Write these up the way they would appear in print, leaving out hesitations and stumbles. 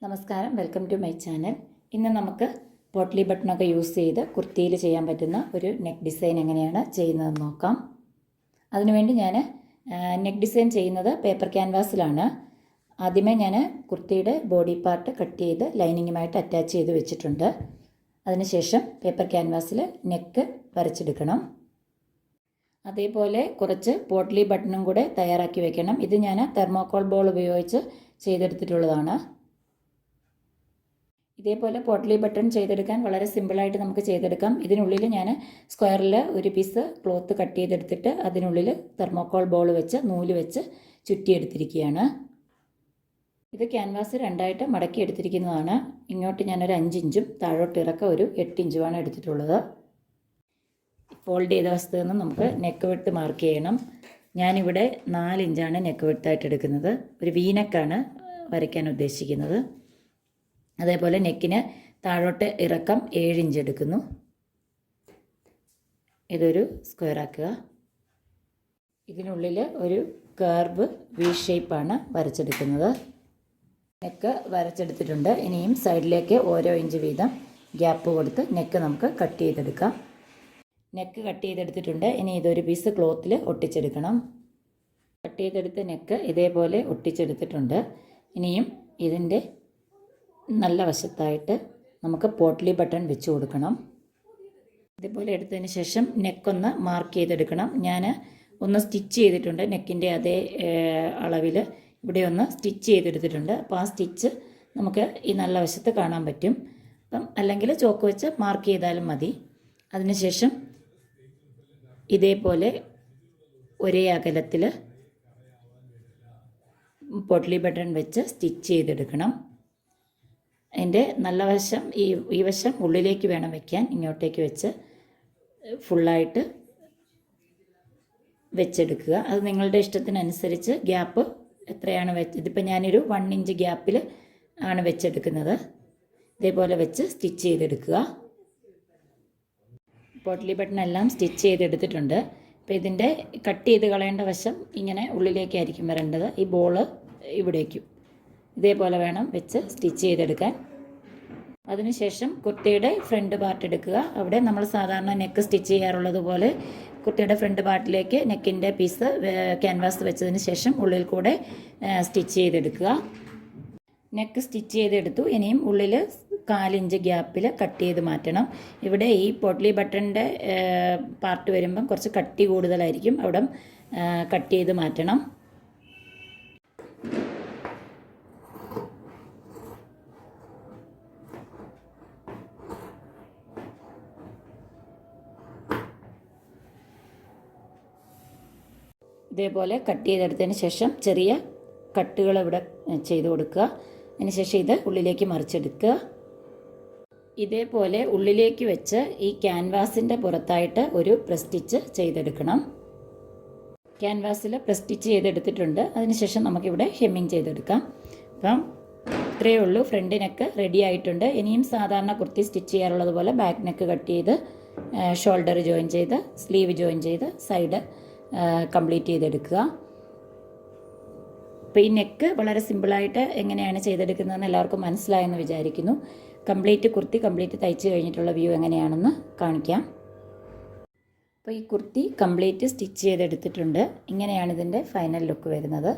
നമസ്കാരം, welcome to my channel. ഇന്ന് നമുക്ക് പോട്ട്ലി ബട്ടണൊക്കെ യൂസ് ചെയ്ത് കുർത്തിയിൽ ചെയ്യാൻ പറ്റുന്ന ഒരു നെക്ക് ഡിസൈൻ എങ്ങനെയാണ് ചെയ്യുന്നതെന്ന് നോക്കാം. അതിനുവേണ്ടി ഞാൻ നെക്ക് ഡിസൈൻ ചെയ്യുന്നത് പേപ്പർ ക്യാൻവാസിലാണ്. ആദ്യമേ ഞാൻ കുർത്തിയുടെ ബോഡി പാർട്ട് കട്ട് ചെയ്ത് ലൈനിങ്ങുമായിട്ട് അറ്റാച്ച് ചെയ്ത് വെച്ചിട്ടുണ്ട്. അതിനുശേഷം പേപ്പർ ക്യാൻവാസിൽ നെക്ക് വരച്ചെടുക്കണം. അതേപോലെ കുറച്ച് പോട്ട്ലി ബട്ടണും കൂടെ തയ്യാറാക്കി വെക്കണം. ഇത് ഞാൻ തെർമോക്കോൾ ബോൾ ഉപയോഗിച്ച് ചെയ്തെടുത്തിട്ടുള്ളതാണ്. ഇതേപോലെ പോട്ട്ലി ബട്ടൺ ചെയ്തെടുക്കാൻ വളരെ സിമ്പിളായിട്ട് നമുക്ക് ചെയ്തെടുക്കാം. ഇതിനുള്ളിൽ ഞാൻ സ്ക്വയറിൽ ഒരു പീസ് ക്ലോത്ത് കട്ട് ചെയ്തെടുത്തിട്ട് അതിനുള്ളിൽ തെർമോക്കോൾ ബോൾ വെച്ച് നൂല് വെച്ച് ചുറ്റിയെടുത്തിരിക്കുകയാണ്. ഇത് ക്യാൻവാസ് രണ്ടായിട്ട് മടക്കി എടുത്തിരിക്കുന്നതാണ്. ഇങ്ങോട്ട് ഞാനൊരു 5 ഇഞ്ചും താഴോട്ട് ഇറക്കം ഒരു 8 ഇഞ്ചുമാണ് എടുത്തിട്ടുള്ളത്. ഫോൾഡ് ചെയ്ത വശത്ത് നിന്ന് നമുക്ക് നെക്ക് വിഡ്ത്ത് മാർക്ക് ചെയ്യണം. ഞാനിവിടെ 4 ഇഞ്ചാണ് നെക്ക് വിഡ്ത്തായിട്ട് എടുക്കുന്നത്. ഒരു വീനക്കാണ് വരയ്ക്കാൻ ഉദ്ദേശിക്കുന്നത്. അതേപോലെ നെക്കിന് താഴോട്ട് ഇറക്കം 7 ഇഞ്ച് എടുക്കുന്നു. ഇതൊരു സ്ക്വയർ ആക്കുക. ഇതിനുള്ളിൽ ഒരു കർവ് വി ഷേപ്പാണ് വരച്ചെടുക്കുന്നത്. നെക്ക് വരച്ചെടുത്തിട്ടുണ്ട്. ഇനിയും സൈഡിലേക്ക് ഓരോ ഇഞ്ച് വീതം ഗ്യാപ്പ് കൊടുത്ത് നെക്ക് നമുക്ക് കട്ട് ചെയ്തെടുക്കാം. നെക്ക് കട്ട് ചെയ്തെടുത്തിട്ടുണ്ട്. ഇനി ഇതൊരു പീസ് ക്ലോത്തിൽ ഒട്ടിച്ചെടുക്കണം. കട്ട് ചെയ്തെടുത്ത നെക്ക് ഇതേപോലെ ഒട്ടിച്ചെടുത്തിട്ടുണ്ട്. ഇനിയും ഇതിൻ്റെ നല്ല വശത്തായിട്ട് നമുക്ക് പോട്ട്ലി ബട്ടൺ വെച്ച് കൊടുക്കണം. ഇതേപോലെ എടുത്തതിന് ശേഷം നെക്കൊന്ന് മാർക്ക് ചെയ്തെടുക്കണം. ഞാൻ ഒന്ന് സ്റ്റിച്ച് ചെയ്തിട്ടുണ്ട്. നെക്കിൻ്റെ അതേ അളവിൽ ഇവിടെ ഒന്ന് സ്റ്റിച്ച് ചെയ്തെടുത്തിട്ടുണ്ട്. അപ്പോൾ ആ സ്റ്റിച്ച് നമുക്ക് ഈ നല്ല വശത്ത് കാണാൻ പറ്റും. അപ്പം അല്ലെങ്കിൽ ചോക്ക് വെച്ച് മാർക്ക് ചെയ്താലും മതി. അതിനുശേഷം ഇതേപോലെ ഒരേ അകലത്തിൽ പോട്ട്ലി ബട്ടൺ വെച്ച് സ്റ്റിച്ച് ചെയ്തെടുക്കണം. അതിൻ്റെ നല്ല വശം ഈ വശം ഉള്ളിലേക്ക് വേണം വയ്ക്കാൻ. ഇങ്ങോട്ടേക്ക് വെച്ച് ഫുള്ളായിട്ട് വെച്ചെടുക്കുക. അത് നിങ്ങളുടെ ഇഷ്ടത്തിനനുസരിച്ച് ഗ്യാപ്പ് എത്രയാണ് ഇതിപ്പോൾ ഞാനൊരു 1 ഇഞ്ച് ഗ്യാപ്പിൽ ആണ് വെച്ചെടുക്കുന്നത്. ഇതേപോലെ വെച്ച് സ്റ്റിച്ച് ചെയ്തെടുക്കുക. പോട്ട്ലി ബട്ടൺ എല്ലാം സ്റ്റിച്ച് ചെയ്തെടുത്തിട്ടുണ്ട്. അപ്പോൾ ഇതിൻ്റെ കട്ട് ചെയ്ത് കളയേണ്ട വശം ഇങ്ങനെ ഉള്ളിലേക്കായിരിക്കും വരേണ്ടത്. ഈ ബോള് ഇവിടേക്കും ഇതേപോലെ വേണം വെച്ച് സ്റ്റിച്ച് ചെയ്തെടുക്കാൻ. അതിനുശേഷം കുർത്തിയുടെ ഫ്രണ്ട് പാർട്ട് എടുക്കുക. അവിടെ നമ്മൾ സാധാരണ നെക്ക് സ്റ്റിച്ച് ചെയ്യാറുള്ളത് പോലെ കുർത്തിയുടെ ഫ്രണ്ട് പാർട്ടിലേക്ക് നെക്കിൻ്റെ പീസ് ക്യാൻവാസ് വെച്ചതിന് ശേഷം ഉള്ളിൽ കൂടെ സ്റ്റിച്ച് ചെയ്തെടുക്കുക. നെക്ക് സ്റ്റിച്ച് ചെയ്തെടുത്തു. ഇനിയും ഉള്ളിൽ 4 ഇഞ്ച് ഗ്യാപ്പിൽ കട്ട് ചെയ്ത് മാറ്റണം. ഇവിടെ ഈ പോട്ട്ലി ബട്ടണിൻ്റെ പാർട്ട് വരുമ്പം കുറച്ച് കട്ടി കൂടുതലായിരിക്കും. അവിടെ കട്ട് ചെയ്ത് മാറ്റണം. ഇതേപോലെ കട്ട് ചെയ്തെടുത്തതിന് ശേഷം ചെറിയ കട്ടുകൾ ഇവിടെ ചെയ്ത് കൊടുക്കുക. അതിനുശേഷം ഇത് ഉള്ളിലേക്ക് മറിച്ചെടുക്കുക. ഇതേപോലെ ഉള്ളിലേക്ക് വെച്ച് ഈ ക്യാൻവാസിൻ്റെ പുറത്തായിട്ട് ഒരു പ്രസ്റ്റിച്ച് ചെയ്തെടുക്കണം. ക്യാൻവാസിൽ പ്രസ്റ്റിച്ച് ചെയ്തെടുത്തിട്ടുണ്ട്. അതിനുശേഷം നമുക്കിവിടെ ഹെമ്മിങ് ചെയ്തെടുക്കാം. അപ്പം ഇത്രയേ ഉള്ളൂ. ഫ്രണ്ട് നെക്ക് റെഡി ആയിട്ടുണ്ട്. ഇനിയും സാധാരണ കുർത്തി സ്റ്റിച്ച് ചെയ്യാറുള്ളത് പോലെ ബാക്ക് നെക്ക് കട്ട് ചെയ്ത് ഷോൾഡർ ജോയിൻ ചെയ്ത് സ്ലീവ് ജോയിൻ ചെയ്ത് സൈഡ് കംപ്ലീറ്റ് ചെയ്തെടുക്കുക. അപ്പോൾ ഈ നെക്ക് വളരെ സിമ്പിളായിട്ട് എങ്ങനെയാണ് ചെയ്തെടുക്കുന്നതെന്ന് എല്ലാവർക്കും മനസ്സിലായെന്ന് വിചാരിക്കുന്നു. കുർത്തി കംപ്ലീറ്റ് തയ്ച്ച് കഴിഞ്ഞിട്ടുള്ള വ്യൂ എങ്ങനെയാണെന്ന് കാണിക്കാം. അപ്പോൾ ഈ കുർത്തി കംപ്ലീറ്റ് സ്റ്റിച്ച് ചെയ്തെടുത്തിട്ടുണ്ട്. ഇങ്ങനെയാണ് ഇതിൻ്റെ ഫൈനൽ ലുക്ക് വരുന്നത്.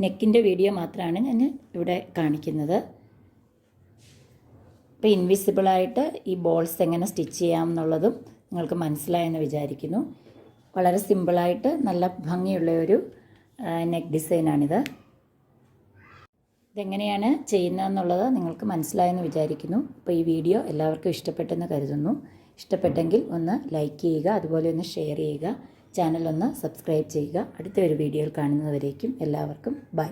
നെക്കിൻ്റെ വീഡിയോ മാത്രമാണ് ഞാൻ ഇവിടെ കാണിക്കുന്നത്. അപ്പോൾ ഇൻവിസിബിളായിട്ട് ഈ ബോൾസ് എങ്ങനെ സ്റ്റിച്ച് ചെയ്യാം എന്നുള്ളതും നിങ്ങൾക്ക് മനസ്സിലായെന്ന് വിചാരിക്കുന്നു. വളരെ സിമ്പിളായിട്ട് നല്ല ഭംഗിയുള്ള ഒരു നെക്ക് ഡിസൈനാണിത്. ഇതെങ്ങനെയാണ് ചെയ്യുന്നതെന്നുള്ളത് നിങ്ങൾക്ക് മനസ്സിലായെന്ന് വിചാരിക്കുന്നു. അപ്പോൾ ഈ വീഡിയോ എല്ലാവർക്കും ഇഷ്ടപ്പെട്ടെന്ന് കരുതുന്നു. ഇഷ്ടപ്പെട്ടെങ്കിൽ ഒന്ന് ലൈക്ക് ചെയ്യുക, അതുപോലെ ഒന്ന് ഷെയർ ചെയ്യുക, ചാനൽ ഒന്ന് സബ്സ്ക്രൈബ് ചെയ്യുക. അടുത്ത ഒരു വീഡിയോയിൽ കാണുന്നതുവരേക്കും എല്ലാവർക്കും ബൈ.